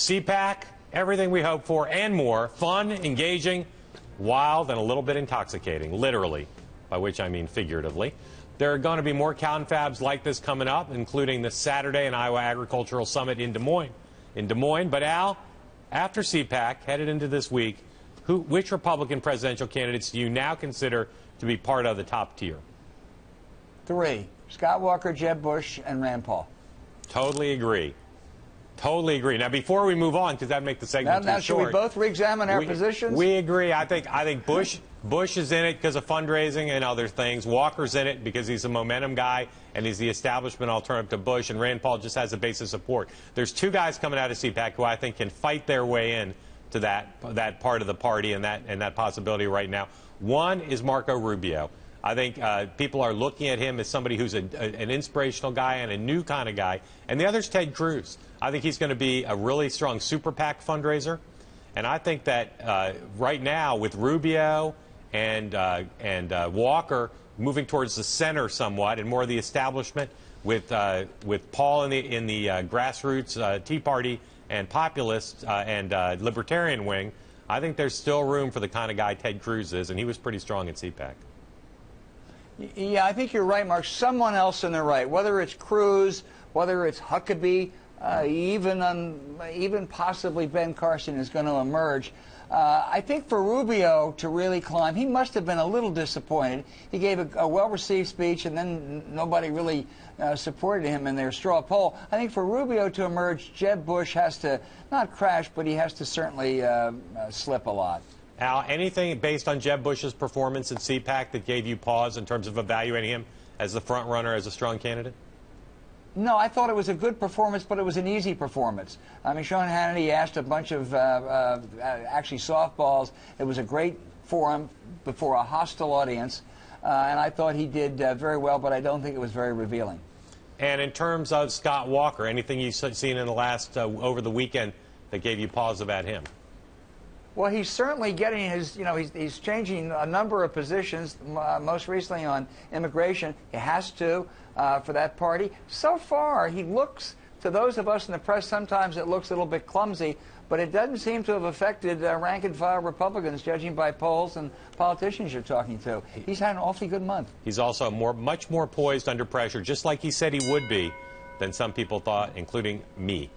CPAC, everything we hope for and more. Fun, engaging, wild, and a little bit intoxicating, literally, by which I mean figuratively. There are going to be more confabs like this coming up, including the Saturday and Iowa Agricultural Summit in Des Moines. But Al, after CPAC, headed into this week, which Republican presidential candidates do you now consider to be part of the top tier? 3. Scott Walker, Jeb Bush, and Rand Paul. Totally agree. Totally agree. Now, before we move on, because that'd make the segment too short. Should we both re-examine our positions? We agree. I think Bush is in it because of fundraising and other things. Walker's in it because he's a momentum guy and he's the establishment alternative to Bush. And Rand Paul just has a base of support. There's 2 guys coming out of CPAC who I think can fight their way in to that part of the party and that possibility right now. One is Marco Rubio. I think people are looking at him as somebody who's an inspirational guy and a new kind of guy. And the other is Ted Cruz. I think he's going to be a really strong super PAC fundraiser. And I think that right now with Rubio and Walker moving towards the center somewhat and more of the establishment with Paul in the grassroots Tea Party and populist and libertarian wing, I think there's still room for the kind of guy Ted Cruz is, and he was pretty strong at CPAC. Yeah, I think you're right, Mark. Someone else in the right, whether it's Cruz, whether it's Huckabee, even possibly Ben Carson is going to emerge. I think for Rubio to really climb, he must have been a little disappointed. He gave a well-received speech, and then nobody really supported him in their straw poll. I think for Rubio to emerge, Jeb Bush has to not crash, but he has to certainly slip a lot. Al, anything based on Jeb Bush's performance at CPAC that gave you pause in terms of evaluating him as the front runner, as a strong candidate? No, I thought it was a good performance, but it was an easy performance. I mean, Sean Hannity asked a bunch of actually softballs. It was a great forum before a hostile audience, and I thought he did very well, but I don't think it was very revealing. And in terms of Scott Walker, anything you've seen in the last over the weekend that gave you pause about him? Well, he's certainly getting his, he's changing a number of positions, most recently on immigration. He has to for that party. So far, he looks, to those of us in the press, sometimes it looks a little bit clumsy, but it doesn't seem to have affected rank-and-file Republicans, judging by polls and politicians you're talking to. He's had an awfully good month. He's also much more poised under pressure, just like he said he would be, than some people thought, including me.